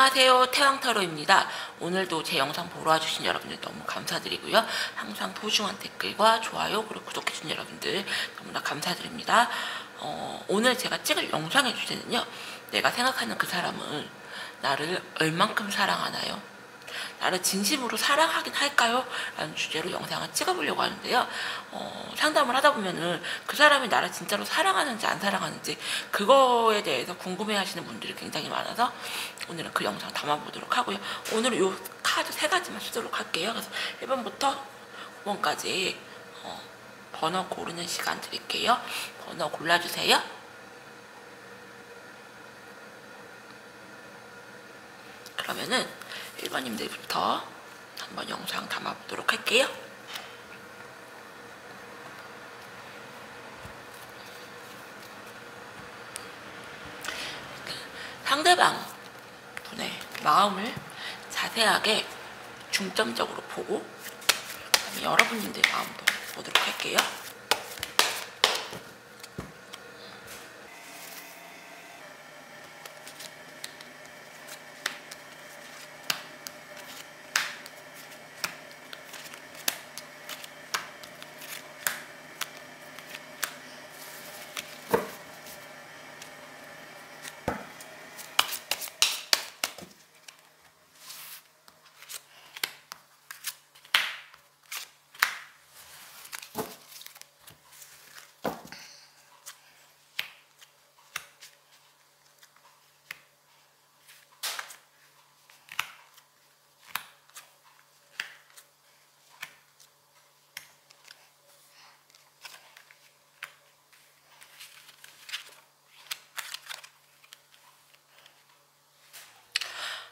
안녕하세요, 태왕타로입니다. 오늘도 제 영상 보러 와주신 여러분들 너무 감사드리고요. 항상 소중한 댓글과 좋아요 그리고 구독해주신 여러분들 너무나 감사드립니다. 오늘 제가 찍을 영상의 주제는요, 내가 생각하는 그 사람은 나를 얼만큼 사랑하나요? 나를 진심으로 사랑하긴 할까요? 라는 주제로 영상을 찍어보려고 하는데요. 상담을 하다 보면은 그 사람이 나를 진짜로 사랑하는지 안 사랑하는지 그거에 대해서 궁금해 하시는 분들이 굉장히 많아서 오늘은 그 영상 담아보도록 하고요. 오늘은 요 카드 3가지만 쓰도록 할게요. 그래서 1번부터 9번까지 번호 고르는 시간 드릴게요. 번호 골라주세요. 그러면은 1번님들부터 한번 영상 담아보도록 할게요. 상대방 분의 마음을 자세하게 중점적으로 보고 여러분님들 마음도 보도록 할게요.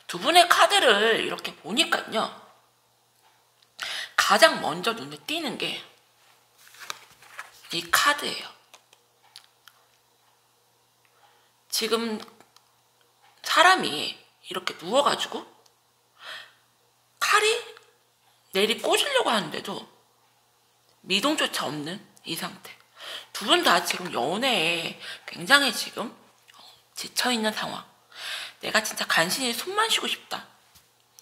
두 분의 카드를 이렇게 보니까요, 가장 먼저 눈에 띄는 게 이 카드예요. 지금 사람이 이렇게 누워가지고 칼이 내리 꽂으려고 하는데도 미동조차 없는 이 상태. 두 분 다 지금 연애에 굉장히 지금 지쳐있는 상황. 내가 진짜 간신히 숨만 쉬고 싶다.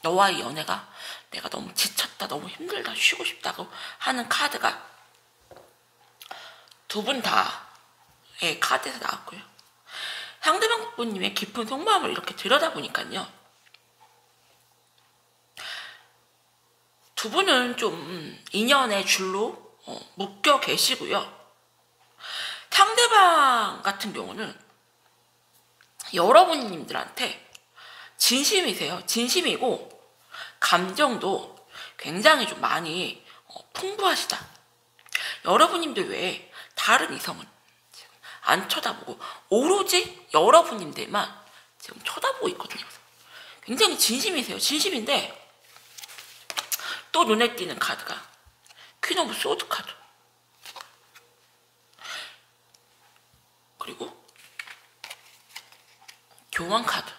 너와의 연애가 내가 너무 지쳤다, 너무 힘들다, 쉬고 싶다고 하는 카드가 두 분 다의 카드에서 나왔고요. 상대방 분님의 깊은 속마음을 이렇게 들여다보니까요, 두 분은 좀 인연의 줄로 묶여 계시고요. 상대방 같은 경우는 여러분님들한테 진심이세요. 진심이고 감정도 굉장히 좀 많이 풍부하시다. 여러분님들 외에 다른 이성은 지금 안 쳐다보고 오로지 여러분님들만 지금 쳐다보고 있거든요. 굉장히 진심이세요. 진심인데 또 눈에 띄는 카드가 퀸 오브 소드 카드, 그리고 교환 카드.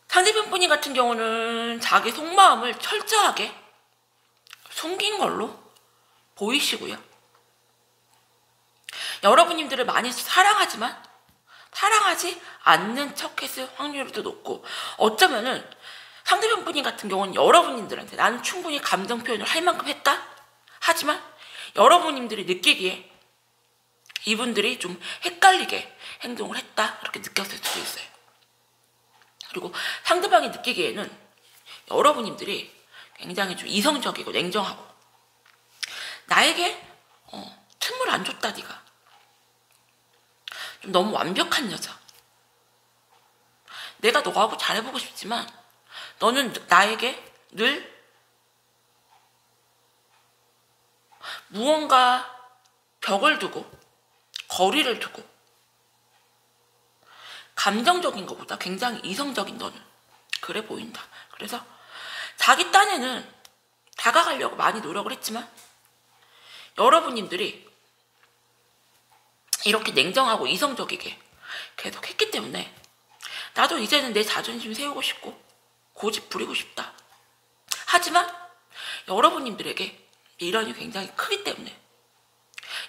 상대방 분이 같은 경우는 자기 속마음을 철저하게 숨긴 걸로 보이시고요. 여러분님들을 많이 사랑하지만 사랑하지 않는 척 했을 확률도 높고, 어쩌면은 상대방 분이 같은 경우는 여러분님들한테 나는 충분히 감정 표현을 할 만큼 했다. 하지만 여러분님들이 느끼기에 이분들이 좀 헷갈리게 행동을 했다, 이렇게 느꼈을 수도 있어요. 그리고 상대방이 느끼기에는 여러분님들이 굉장히 좀 이성적이고 냉정하고 나에게 틈을 안 줬다, 네가 좀 너무 완벽한 여자, 내가 너하고 잘해보고 싶지만 너는 나에게 늘 무언가 벽을 두고 거리를 두고 감정적인 것보다 굉장히 이성적인 너는 그래 보인다. 그래서 자기 딴에는 다가가려고 많이 노력을 했지만 여러분님들이 이렇게 냉정하고 이성적이게 계속 했기 때문에 나도 이제는 내 자존심 세우고 싶고 고집 부리고 싶다. 하지만 여러분님들에게 미련이 굉장히 크기 때문에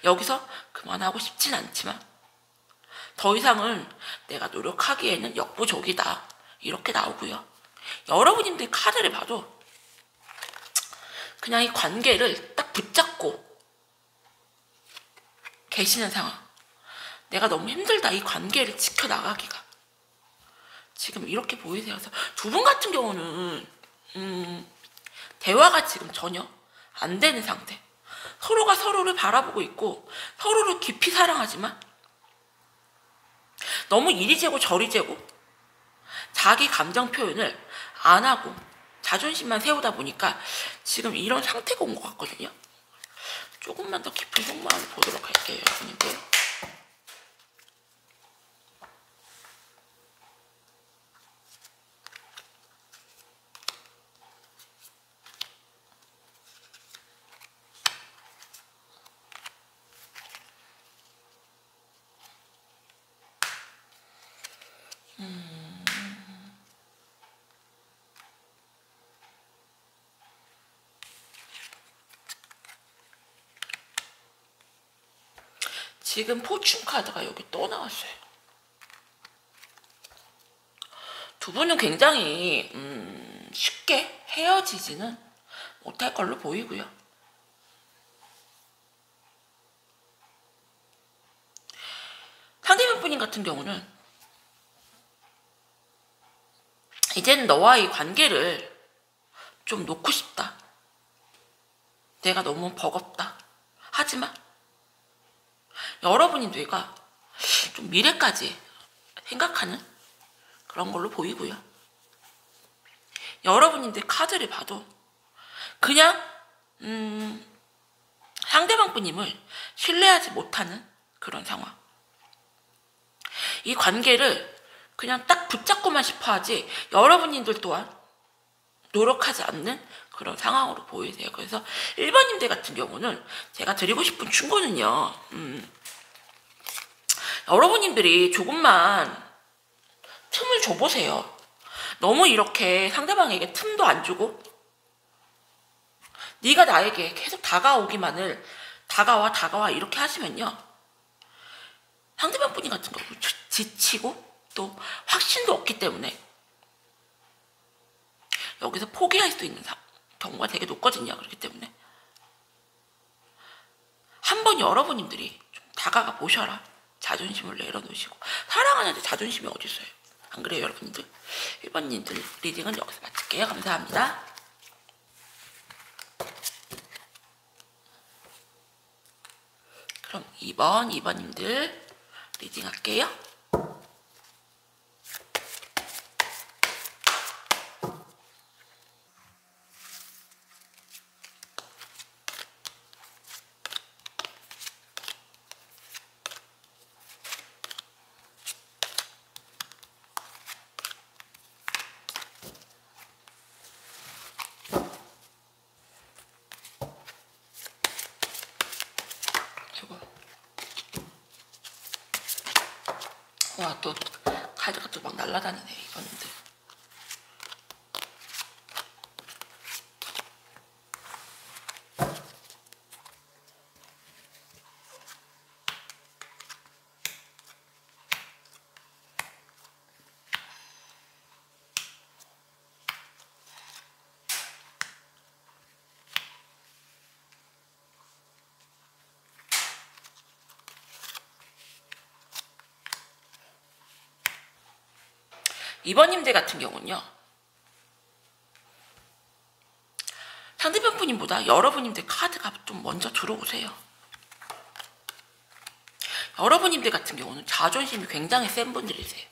여기서 그만하고 싶진 않지만 더 이상은 내가 노력하기에는 역부족이다. 이렇게 나오고요. 여러분님들 카드를 봐도 그냥 이 관계를 딱 붙잡고 계시는 상황. 내가 너무 힘들다. 이 관계를 지켜나가기가. 지금 이렇게 보이세요. 그래서 두 분 같은 경우는 대화가 지금 전혀 안 되는 상태. 서로가 서로를 바라보고 있고 서로를 깊이 사랑하지만 너무 이리 재고 저리 재고 자기 감정 표현을 안 하고 자존심만 세우다 보니까 지금 이런 상태가 온 것 같거든요. 조금만 더 깊은 속마음을 보도록 할게요, 여러분들. 지금 포춘 카드가 여기 또 나왔어요. 두 분은 굉장히 쉽게 헤어지지는 못할 걸로 보이고요. 상대방 분인 같은 경우는 이제는 너와의 관계를 좀 놓고 싶다. 내가 너무 버겁다. 하지만 여러분이 뇌가 좀 미래까지 생각하는 그런 걸로 보이고요. 여러분인데 카드를 봐도 그냥 상대방 분임을 신뢰하지 못하는 그런 상황. 이 관계를 그냥 딱 붙잡고만 싶어하지 여러분님들 또한 노력하지 않는 그런 상황으로 보이세요. 그래서 1번님들 같은 경우는 제가 드리고 싶은 충고는요. 여러분님들이 조금만 틈을 줘보세요. 너무 이렇게 상대방에게 틈도 안 주고 네가 나에게 계속 다가오기만을 다가와 이렇게 하시면요. 상대방 분이 같은 경우 지치고 또 확신도 없기 때문에 여기서 포기할 수 있는 경우가 되게 높거든요. 그렇기 때문에 한번 여러분님들이 좀 다가가 보셔라. 자존심을 내려놓으시고. 사랑하는데 자존심이 어디 있어요? 안 그래요, 여러분들? 1번님들 리딩은 여기서 마칠게요. 감사합니다. 그럼 2번님들 리딩 할게요. 와, 또 카드가 또 막 날아다니네, 이번님들. 이번님들 같은 경우는요. 상대방 분님보다 여러분님들 카드가 좀 먼저 들어오세요. 여러분님들 같은 경우는 자존심이 굉장히 센 분들이세요.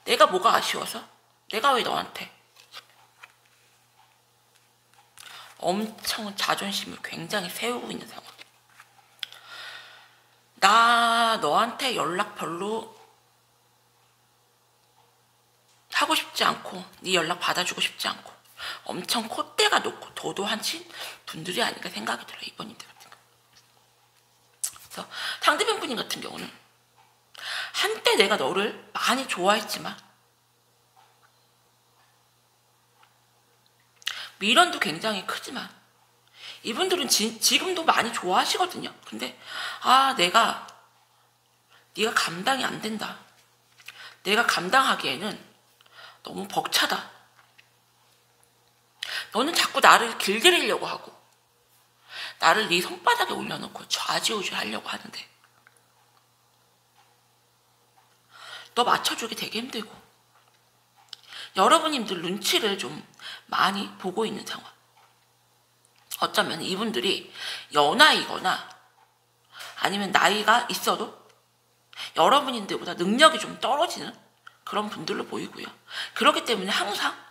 내가 뭐가 아쉬워서? 내가 왜 너한테? 엄청 자존심을 굉장히 세우고 있는 상황. 나 너한테 연락 별로 하고 싶지 않고 네 연락 받아주고 싶지 않고 엄청 콧대가 높고 도도하신 분들이 아닌가 생각이 들어요. 이번님들 같은 경우. 그래서 상대방 분인 같은 경우는 한때 내가 너를 많이 좋아했지만 미련도 굉장히 크지만 이분들은 지금도 많이 좋아하시거든요. 근데 내가 네가 감당이 안 된다. 내가 감당하기에는 너무 벅차다. 너는 자꾸 나를 길들이려고 하고 나를 네 손바닥에 올려놓고 좌지우지 하려고 하는데 너 맞춰주기 되게 힘들고 여러분님들 눈치를 좀 많이 보고 있는 상황. 어쩌면 이분들이 연하이거나 아니면 나이가 있어도 여러분인들보다 능력이 좀 떨어지는 그런 분들로 보이고요. 그렇기 때문에 항상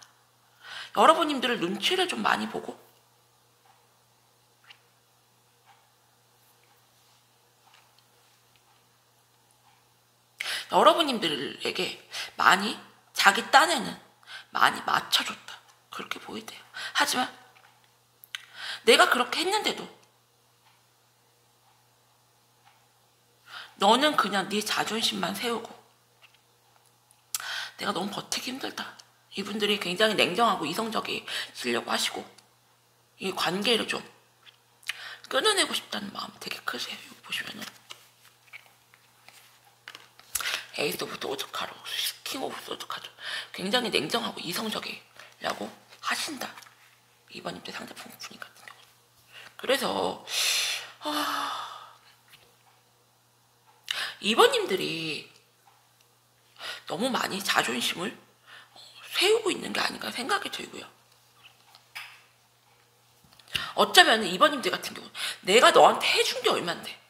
여러분님들을 눈치를 좀 많이 보고 여러분님들에게 많이 자기 딴에는 많이 맞춰줬다. 그렇게 보이대요. 하지만 내가 그렇게 했는데도 너는 그냥 네 자존심만 세우고 내가 너무 버티기 힘들다. 이분들이 굉장히 냉정하고 이성적이시려고 하시고 이 관계를 좀 끊어내고 싶다는 마음 되게 크세요. 여기 보시면은 에이스 오브 소드 카드, 킹 오브 소드 카드 굉장히 냉정하고 이성적이라고 하신다. 2번님 때 상대편 분위기 같은 경우. 그래서 2번님들이 너무 많이 자존심을 세우고 있는 게 아닌가 생각이 들고요. 어쩌면 2번님들 같은 경우 내가 너한테 해준 게 얼만데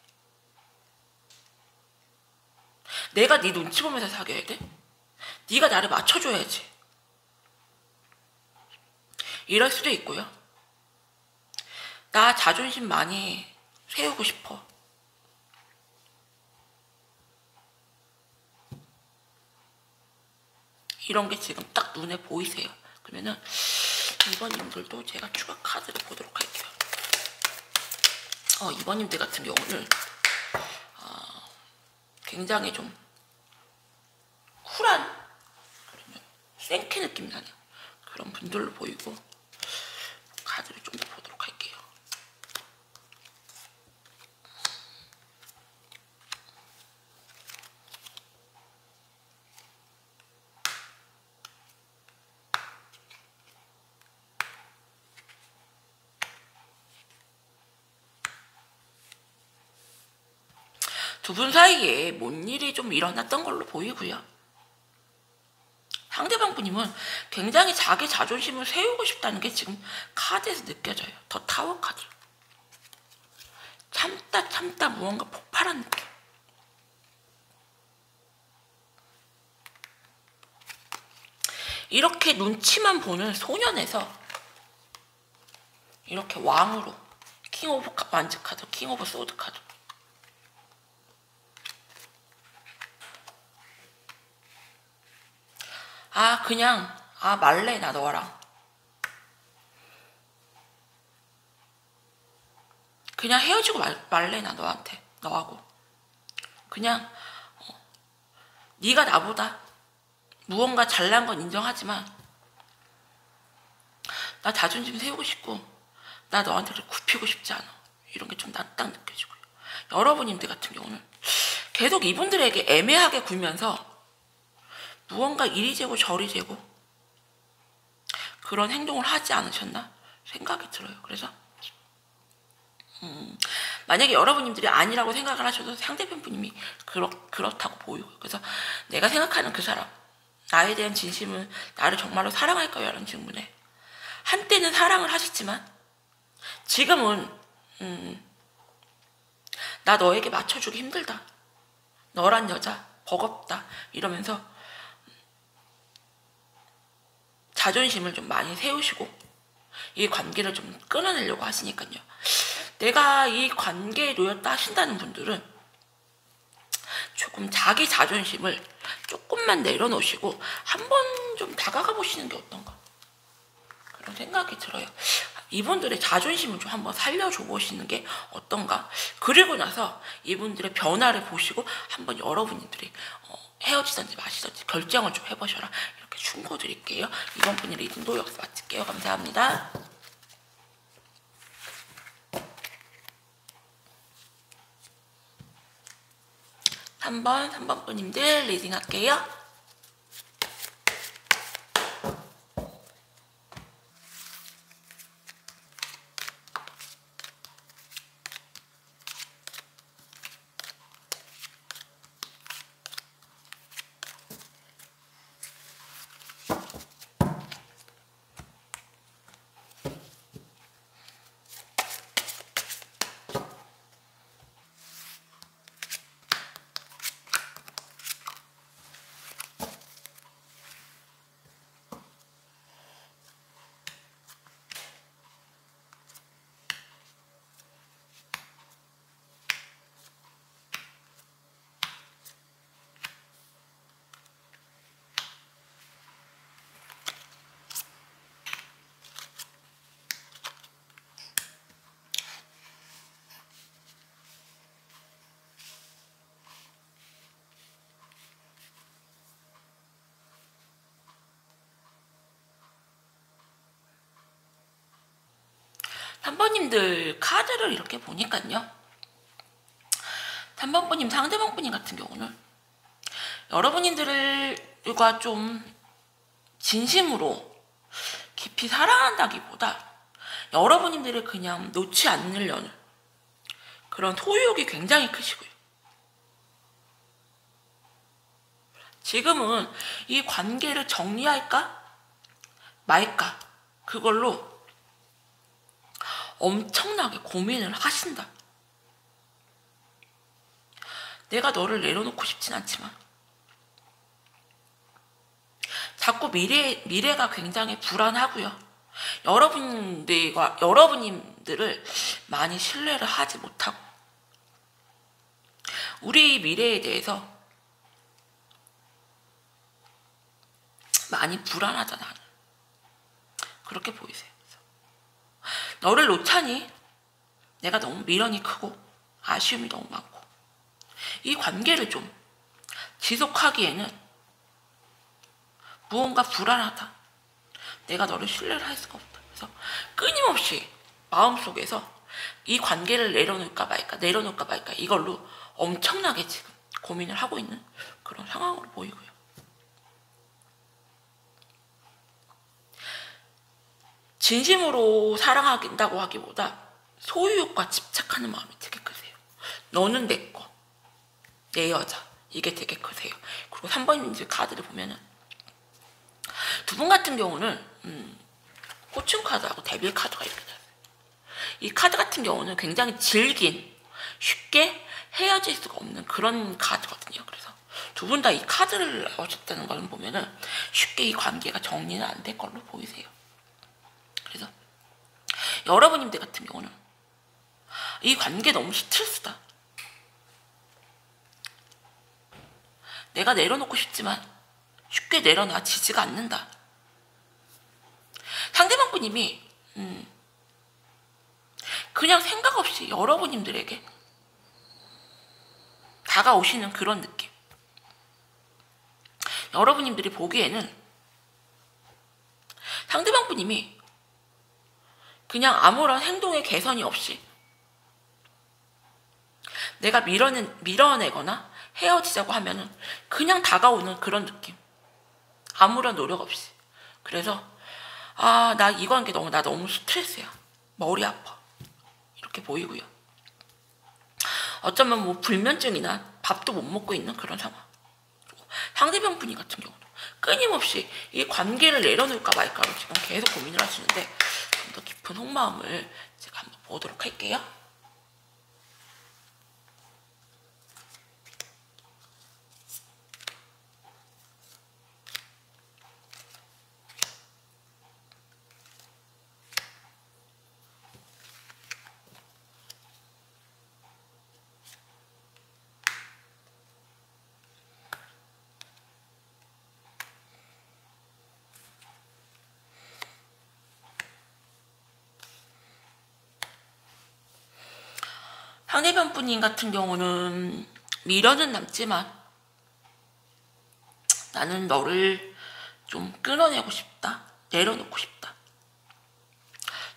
내가 네 눈치 보면서 사귀어야 돼? 네가 나를 맞춰줘야지. 이럴 수도 있고요. 나 자존심 많이 세우고 싶어. 이런 게 지금 딱 눈에 보이세요. 그러면은 2번님들도 제가 추가 카드를 보도록 할게요. 2번님들 같은 경우는 굉장히 좀 쿨한 생캐 느낌 나는 그런 분들로 보이고 카드를 좀 더 보도록 할게요. 두 분 사이에 뭔 일이 좀 일어났던 걸로 보이고요. 상대방 분님은 굉장히 자기 자존심을 세우고 싶다는 게 지금 카드에서 느껴져요. 더 타워 카드. 참다 무언가 폭발한 느낌. 이렇게 눈치만 보는 소년에서 이렇게 왕으로 킹 오브 완즈 카드, 킹 오브 소드 카드. 그냥 말래 나 너랑 그냥 헤어지고 말래 나 너하고 그냥 네가 나보다 무언가 잘난 건 인정하지만 나 자존심 세우고 싶고 나 너한테 굽히고 싶지 않아. 이런 게 좀 딱 느껴지고요. 여러분님들 같은 경우는 계속 이분들에게 애매하게 굴면서 무언가 이리 재고 저리 재고 그런 행동을 하지 않으셨나 생각이 들어요. 그래서 만약에 여러분님들이 아니라고 생각을 하셔도 상대편 분님이 그렇다고 보이고 그래서 내가 생각하는 그 사람 나에 대한 진심은 나를 정말로 사랑할까요? 라는 질문에 한때는 사랑을 하셨지만 지금은 나 너에게 맞춰주기 힘들다. 너란 여자 버겁다. 이러면서 자존심을 좀 많이 세우시고 이 관계를 좀 끊어내려고 하시니까요. 내가 이 관계에 놓였다 하신다는 분들은 조금 자기 자존심을 조금만 내려놓으시고 한번 좀 다가가 보시는 게 어떤가 그런 생각이 들어요. 이분들의 자존심을 좀 한번 살려줘 보시는 게 어떤가. 그리고 나서 이분들의 변화를 보시고 한번 여러분들이 헤어지든지 마시든지 결정을 좀 해보셔라. 이렇게 충고 드릴게요. 이번 분의 리딩도 여기서 마칠게요. 감사합니다. 3번 분님들 리딩 할게요. 삼번님들 카드를 이렇게 보니까요. 3번 분님, 상대방 분님 같은 경우는 여러분들과 좀 진심으로 깊이 사랑한다기보다 여러분들을 그냥 놓지 않으려는 그런 소유욕이 굉장히 크시고요. 지금은 이 관계를 정리할까 말까 그걸로 엄청나게 고민을 하신다. 내가 너를 내려놓고 싶진 않지만 자꾸 미래가 굉장히 불안하고요. 여러분들을 많이 신뢰를 하지 못하고 우리 미래에 대해서 많이 불안하잖아. 그렇게 보이세요. 너를 놓자니 내가 너무 미련이 크고 아쉬움이 너무 많고 이 관계를 좀 지속하기에는 무언가 불안하다. 내가 너를 신뢰를 할 수가 없다. 그래서 끊임없이 마음속에서 이 관계를 내려놓을까 말까 이걸로 엄청나게 지금 고민을 하고 있는 그런 상황으로 보이고요. 진심으로 사랑한다고 하기보다 소유욕과 집착하는 마음이 되게 크세요. 너는 내 거, 내 여자, 이게 되게 크세요. 그리고 3번님들 카드를 보면은 두 분 같은 경우는 포춘 카드하고 데빌 카드가 이렇게 나와요. 이 카드 같은 경우는 굉장히 질긴, 쉽게 헤어질 수가 없는 그런 카드거든요. 그래서 두 분 다 이 카드를 나오셨다는 걸 보면은 쉽게 이 관계가 정리는 안 될 걸로 보이세요. 그래서 여러분들 같은 경우는 이 관계 너무 스트레스다. 내가 내려놓고 싶지만 쉽게 내려놔지지가 않는다. 상대방 분님이 그냥 생각 없이 여러분들에게 다가오시는 그런 느낌. 여러분들이 보기에는 상대방 분님이 그냥 아무런 행동의 개선이 없이 내가 밀어내거나 헤어지자고 하면은 그냥 다가오는 그런 느낌. 아무런 노력 없이. 그래서 나 이 관계 너무 스트레스야. 머리 아파. 이렇게 보이고요. 어쩌면 뭐 불면증이나 밥도 못 먹고 있는 그런 상황. 상대방 분이 같은 경우도 끊임없이 이 관계를 내려놓을까 말까로 지금 계속 고민을 하시는데 좀 더 깊은 속마음을 제가 한번 보도록 할게요. 상대방 분님 같은 경우는 미련은 남지만 나는 너를 좀 끌어내고 싶다. 내려놓고 싶다.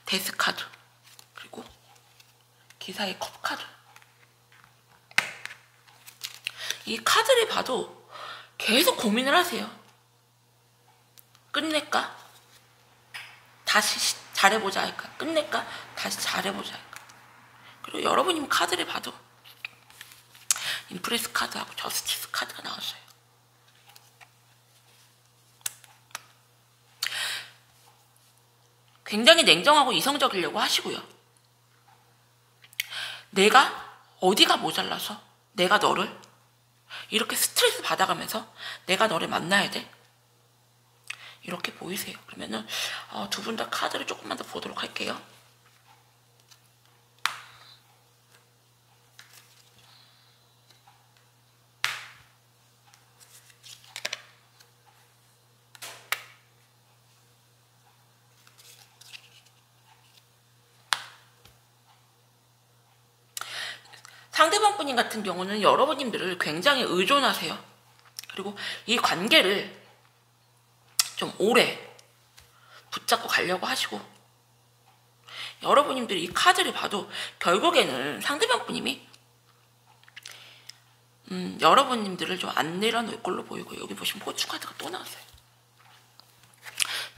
데스 카드 그리고 기사의 컵 카드. 이 카드를 봐도 계속 고민을 하세요. 끝낼까? 다시 잘해보자 할까? 끝낼까? 다시 잘해보자 할까? 그리고 여러분이 카드를 봐도 인프레스 카드하고 저스티스 카드가 나왔어요. 굉장히 냉정하고 이성적이려고 하시고요. 내가 어디가 모자라서 내가 너를 이렇게 스트레스 받아가면서 내가 너를 만나야 돼? 이렇게 보이세요. 그러면은 두 분 다 카드를 조금만 더 보도록 할게요. 상대방 분님 같은 경우는 여러분님들을 굉장히 의존하세요. 그리고 이 관계를 좀 오래 붙잡고 가려고 하시고, 여러분님들이 이 카드를 봐도 결국에는 상대방 분님이 여러분님들을 좀 안 내려놓을 걸로 보이고, 여기 보시면 포춘 카드가 또 나왔어요.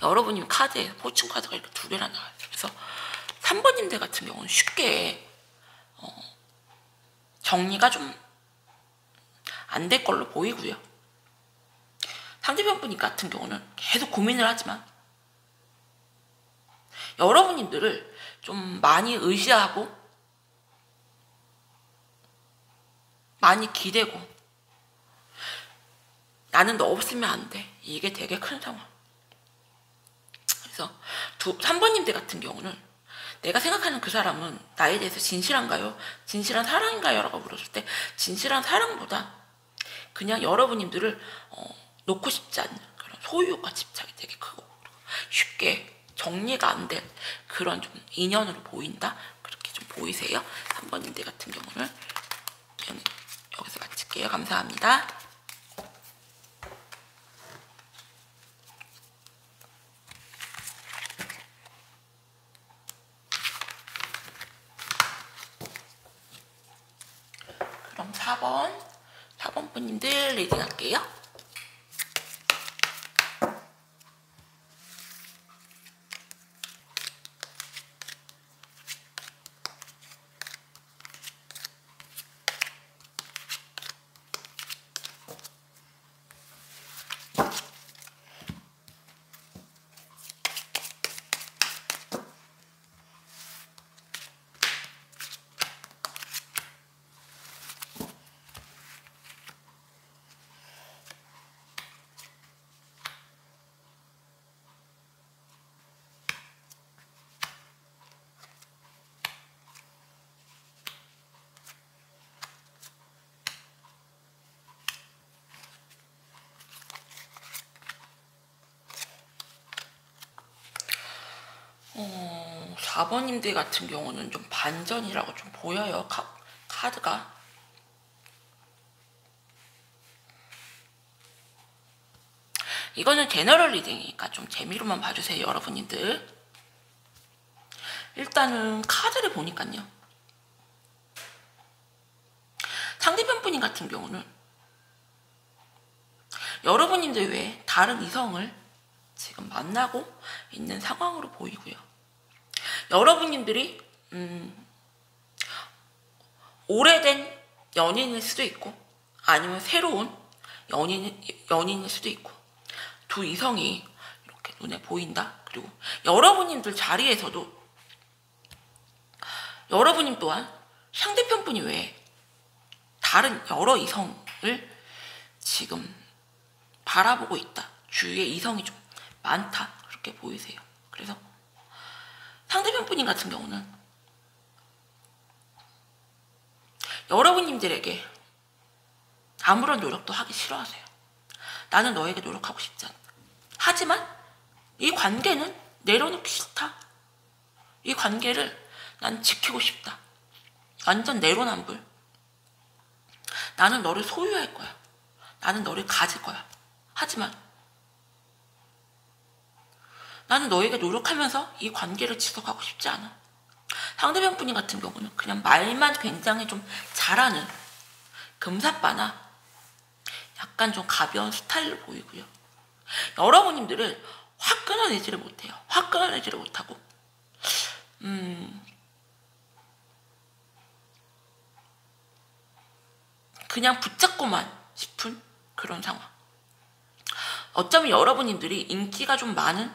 여러분님 카드에 포춘 카드가 이렇게 두 개나 나와요. 그래서 3번님들 같은 경우는 쉽게 정리가 좀 안 될 걸로 보이고요. 상대방 분 같은 경우는 계속 고민을 하지만 여러분님들을 좀 많이 의지하고 많이 기대고, 나는 너 없으면 안 돼, 이게 되게 큰 상황. 그래서 3번님들 같은 경우는 내가 생각하는 그 사람은 나에 대해서 진실한가요? 진실한 사랑인가요? 라고 물었을 때 진실한 사랑보다 그냥 여러분님들을 놓고 싶지 않는 그런 소유욕과 집착이 되게 크고, 쉽게 정리가 안 될 그런 좀 인연으로 보인다, 그렇게 좀 보이세요. 3번님들 같은 경우는 여기서 마칠게요. 감사합니다. 그럼 4번 분님들 리딩 할게요. 어, 4번님들 같은 경우는 좀 반전이라고 좀 보여요. 카드가. 이거는 제너럴 리딩이니까 좀 재미로만 봐주세요, 여러분님들. 일단은 카드를 보니까요, 상대편 분인 같은 경우는 여러분님들 외에 다른 이성을 지금 만나고 있는 상황으로 보이고요. 여러분님들이 오래된 연인일 수도 있고, 아니면 새로운 연인일 수도 있고, 두 이성이 이렇게 눈에 보인다. 그리고 여러분님들 자리에서도 여러분님 또한 상대편 분이 외에 다른 여러 이성을 지금 바라보고 있다. 주위에 이성이 좀 많다. 그렇게 보이세요. 그래서 상대편 분인 같은 경우는 여러분님들에게 아무런 노력도 하기 싫어하세요. 나는 너에게 노력하고 싶지 않다. 하지만 이 관계는 내려놓기 싫다. 이 관계를 난 지키고 싶다. 완전 내로남불. 나는 너를 소유할 거야. 나는 너를 가질 거야. 하지만 나는 너에게 노력하면서 이 관계를 지속하고 싶지 않아. 상대방 분이 같은 경우는 그냥 말만 굉장히 좀 잘하는 금사빠나 약간 좀 가벼운 스타일로 보이고요. 여러분님들은 확 끊어내지를 못해요. 확 끊어내지를 못하고 그냥 붙잡고만 싶은 그런 상황. 어쩌면 여러분님들이 인기가 좀 많은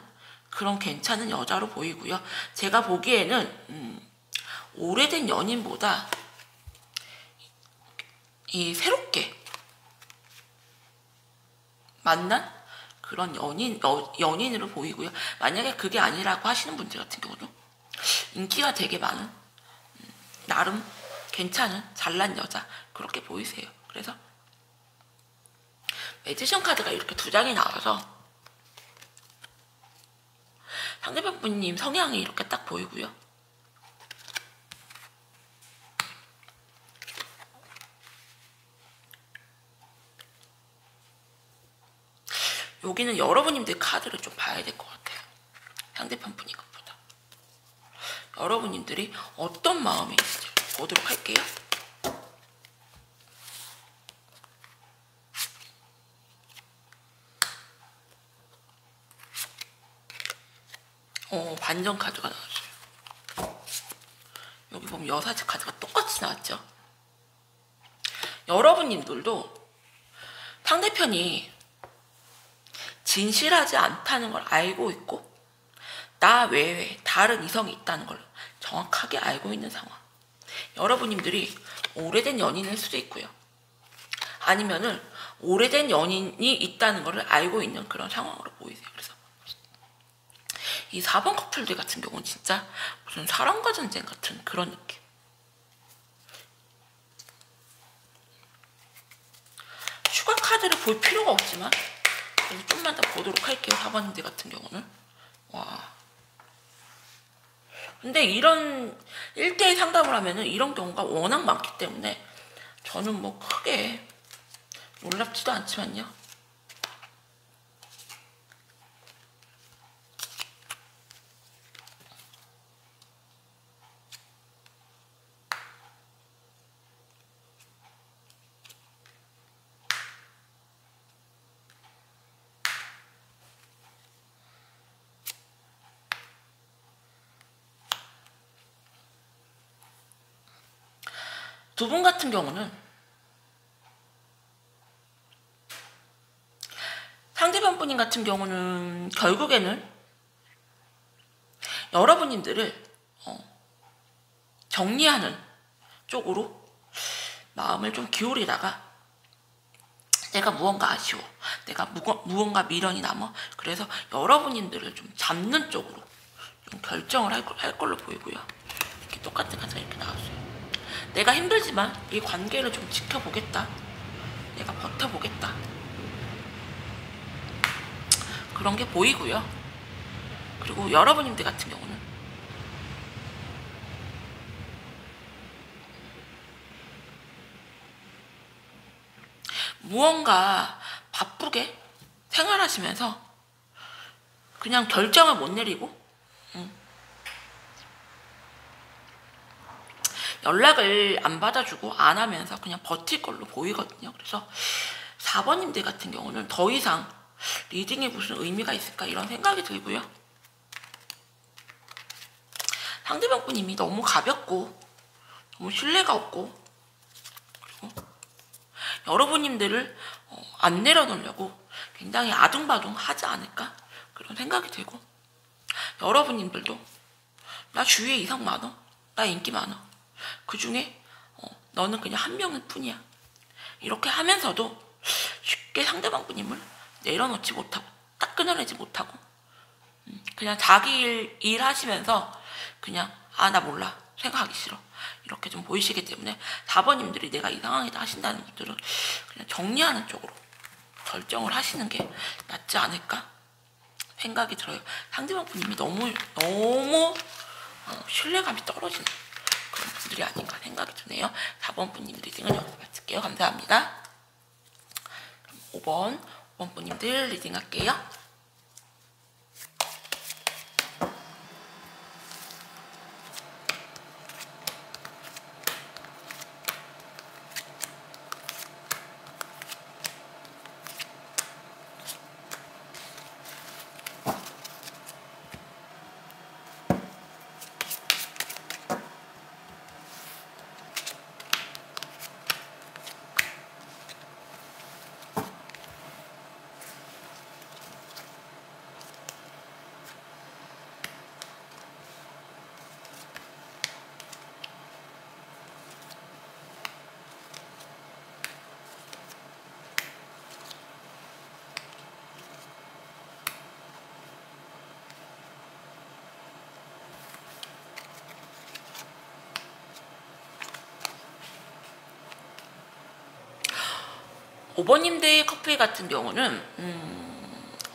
그런 괜찮은 여자로 보이고요. 제가 보기에는 오래된 연인보다 이 새롭게 만난 그런 연인으로 보이고요. 만약에 그게 아니라고 하시는 분들 같은 경우는 인기가 되게 많은 나름 괜찮은 잘난 여자 그렇게 보이세요. 그래서 매지션 카드가 이렇게 2장이 나와서 상대방 분님 성향이 이렇게 딱 보이고요. 여기는 여러분님들 카드를 좀 봐야 될 것 같아요. 상대방 분인 것보다. 여러분님들이 어떤 마음이 있을지 보도록 할게요. 반전 카드가 나왔어요. 여기 보면 여사제 카드가 똑같이 나왔죠. 여러분님들도 상대편이 진실하지 않다는 걸 알고 있고 나 외에 다른 이성이 있다는 걸 정확하게 알고 있는 상황. 여러분님들이 오래된 연인일 수도 있고요. 아니면은 오래된 연인이 있다는 걸 알고 있는 그런 상황으로 보이세요. 그래서 이 4번 커플들 같은 경우는 진짜 무슨 사랑과 전쟁 같은 그런 느낌. 추가 카드를 볼 필요가 없지만 좀만 더 보도록 할게요. 4번님들 같은 경우는. 와. 근데 이런 1대1 상담을 하면은 이런 경우가 워낙 많기 때문에 저는 뭐 크게 놀랍지도 않지만요. 두 분 같은 경우는 상대방 분인 같은 경우는 결국에는 여러분님들을 정리하는 쪽으로 마음을 좀 기울이다가 내가 무언가 아쉬워, 내가 무언가 미련이 남아, 그래서 여러분님들을 좀 잡는 쪽으로 좀 결정을 할 걸로 보이고요. 이렇게 똑같은 카드가 이렇게 나왔어요. 내가 힘들지만 이 관계를 좀 지켜보겠다, 내가 버텨보겠다, 그런 게 보이고요. 그리고 여러분님들 같은 경우는 무언가 바쁘게 생활하시면서 그냥 결정을 못 내리고 연락을 안 받아주고 안 하면서 그냥 버틸 걸로 보이거든요. 그래서 4번님들 같은 경우는 더 이상 리딩에 무슨 의미가 있을까 이런 생각이 들고요. 상대방 분님이 너무 가볍고 너무 신뢰가 없고 그리고 여러분님들을 안 내려놓으려고 굉장히 아둥바둥 하지 않을까 그런 생각이 들고, 여러분님들도 나 주위에 이성 많아, 나 인기 많아, 그 중에 너는 그냥 한 명일 뿐이야, 이렇게 하면서도 쉽게 상대방 분님을 내려놓지 못하고 딱 끊어내지 못하고 그냥 자기 일 하시면서 그냥 나 몰라, 생각하기 싫어, 이렇게 좀 보이시기 때문에 4번님들이 내가 이 상황이다 하신다는 분들은 그냥 정리하는 쪽으로 결정을 하시는 게 낫지 않을까 생각이 들어요. 상대방 분님이 너무 신뢰감이 떨어지는 그런 분들이 아닌가 생각이 드네요. 4번 분님 리딩은 여기서 마칠게요. 감사합니다. 5번 분님들 리딩 할게요. 5번님들 커플 같은 경우는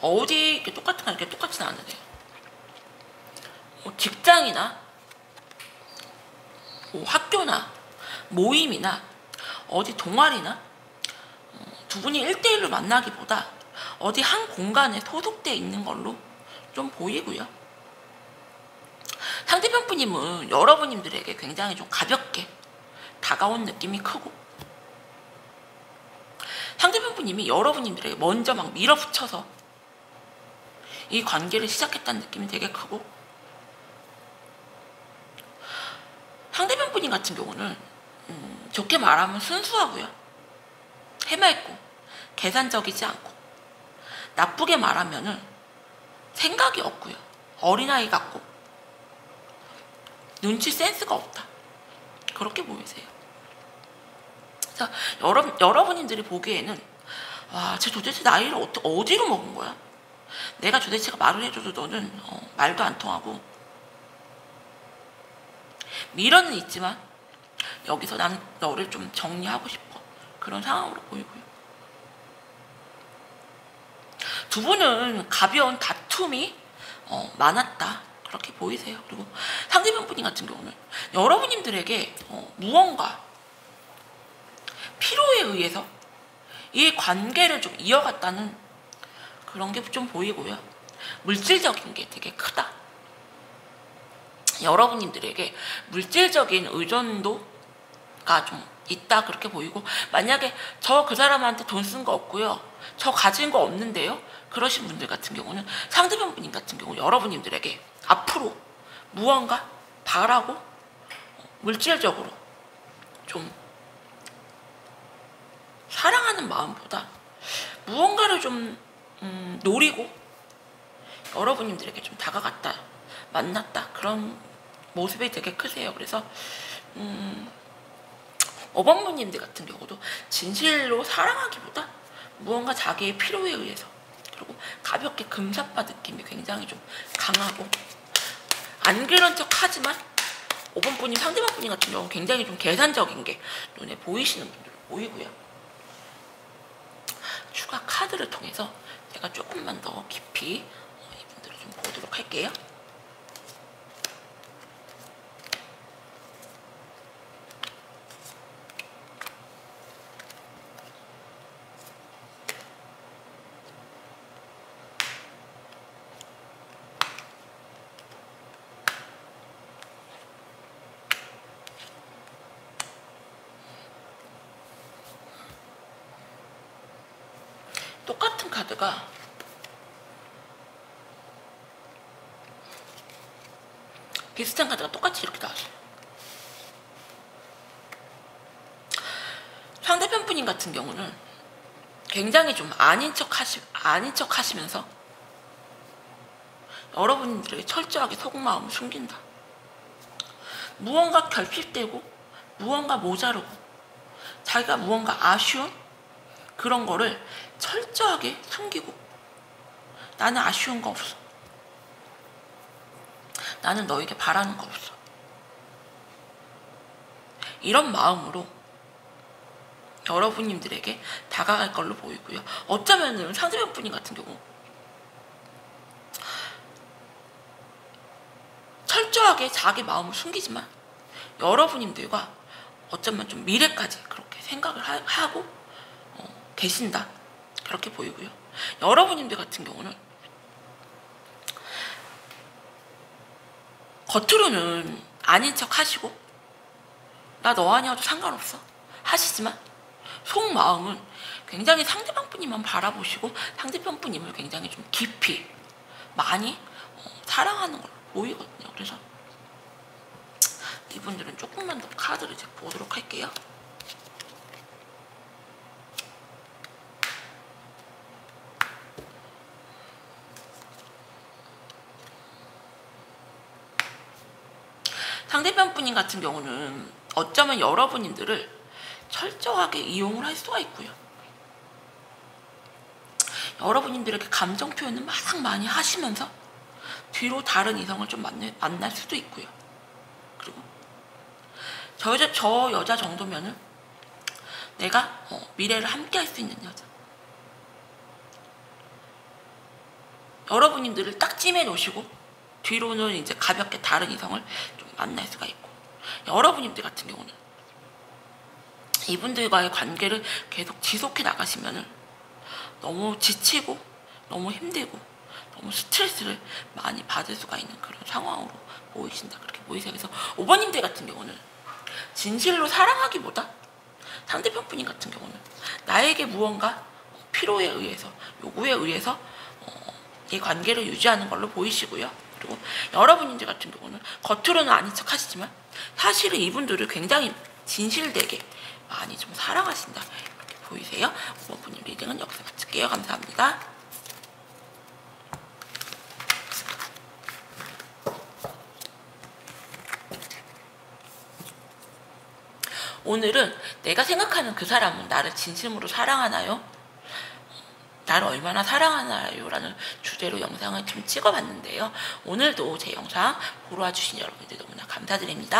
어디 이렇게 똑같은 거 이렇게 똑같지는 않으세요. 직장이나 학교나 모임이나 어디 동아리나 두 분이 1대1로 만나기보다 어디 한 공간에 소속되어 있는 걸로 좀 보이고요. 상대편 분님은 여러분님들에게 굉장히 좀 가볍게 다가온 느낌이 크고, 상대편 분님이 여러분님들에게 먼저 막 밀어붙여서 이 관계를 시작했다는 느낌이 되게 크고, 상대편 분님 같은 경우는 좋게 말하면 순수하고요, 해맑고 계산적이지 않고, 나쁘게 말하면은 생각이 없고요, 어린아이 같고 눈치 센스가 없다, 그렇게 보이세요. 자, 여러분님들이 보기에는 와, 쟤 도대체 나이를 어디로 먹은 거야? 내가 도대체가 말을 해줘도 너는 말도 안 통하고, 미련은 있지만 여기서 나는 너를 좀 정리하고 싶어, 그런 상황으로 보이고요. 두 분은 가벼운 다툼이 많았다, 그렇게 보이세요. 그리고 상대편 분님 같은 경우는 여러분님들에게 무언가 필요에 의해서 이 관계를 좀 이어갔다는 그런 게 좀 보이고요. 물질적인 게 되게 크다. 여러분님들에게 물질적인 의존도가 좀 있다, 그렇게 보이고, 만약에 저 그 사람한테 돈 쓴 거 없고요, 저 가진 거 없는데요, 그러신 분들 같은 경우는 상대편 분님 같은 경우 여러분님들에게 앞으로 무언가 바라고 물질적으로 좀 사랑하는 마음보다 무언가를 좀 노리고 여러분님들에게 좀 다가갔다, 만났다, 그런 모습이 되게 크세요. 그래서 5번 분님들 같은 경우도 진실로 사랑하기보다 무언가 자기의 필요에 의해서, 그리고 가볍게 금사빠 느낌이 굉장히 좀 강하고, 안 그런 척 하지만 5번 분님, 상대방 분님 같은 경우는 굉장히 좀 계산적인 게 눈에 보이시는 분들 보이고요. 추가 카드를 통해서 제가 조금만 더 깊이 이분들을 좀 보도록 할게요. 똑같은 카드가 비슷한 카드가 똑같이 이렇게 나왔어요. 상대편 분님 같은 경우는 굉장히 좀 아닌 척 하시면서 여러분들에게 철저하게 속마음을 숨긴다. 무언가 결핍되고 무언가 모자르고 자기가 무언가 아쉬운 그런 거를 철저하게 숨기고, 나는 아쉬운 거 없어, 나는 너에게 바라는 거 없어, 이런 마음으로 여러분님들에게 다가갈 걸로 보이고요. 어쩌면은 상대편 분님 같은 경우 철저하게 자기 마음을 숨기지만 여러분님들과 어쩌면 좀 미래까지 그렇게 생각을 하고 계신다, 그렇게 보이고요. 여러분님들 같은 경우는 겉으로는 아닌 척 하시고 나 너 아니어도 상관없어 하시지만 속마음은 굉장히 상대방 분님만 바라보시고 상대편 분님을 굉장히 좀 깊이 많이 사랑하는 걸로 보이거든요. 그래서 이분들은 조금만 더 카드를 제가 보도록 할게요. 상대편 분님 같은 경우는 어쩌면 여러분님들을 철저하게 이용을 할 수가 있고요. 여러분님들에게 감정 표현을 막 많이 하시면서 뒤로 다른 이성을 좀 만날 수도 있고요. 그리고 저 여자 정도면은 내가 미래를 함께 할 수 있는 여자. 여러분님들을 딱 찜해 놓으시고 뒤로는 이제 가볍게 다른 이성을 좀 만날 수가 있고, 여러분님들 같은 경우는 이분들과의 관계를 계속 지속해 나가시면은 너무 지치고 너무 힘들고 너무 스트레스를 많이 받을 수가 있는 그런 상황으로 보이신다, 그렇게 보이세요. 그래서 5번님들 같은 경우는 진실로 사랑하기보다 상대편 분인 같은 경우는 나에게 무언가 필요에 의해서, 요구에 의해서 이 관계를 유지하는 걸로 보이시고요. 그리고 여러분들 같은 경우는 겉으로는 아닌 척 하시지만 사실은 이분들을 굉장히 진실되게 많이 좀 사랑하신다, 이렇게 보이세요. 5번 분님 리딩은 여기서 마칠게요. 감사합니다. 오늘은 내가 생각하는 그 사람은 나를 진심으로 사랑하나요? 나를 얼마나 사랑하나요? 라는 주제로 영상을 좀 찍어봤는데요. 오늘도 제 영상 보러 와주신 여러분들 너무나 감사드립니다.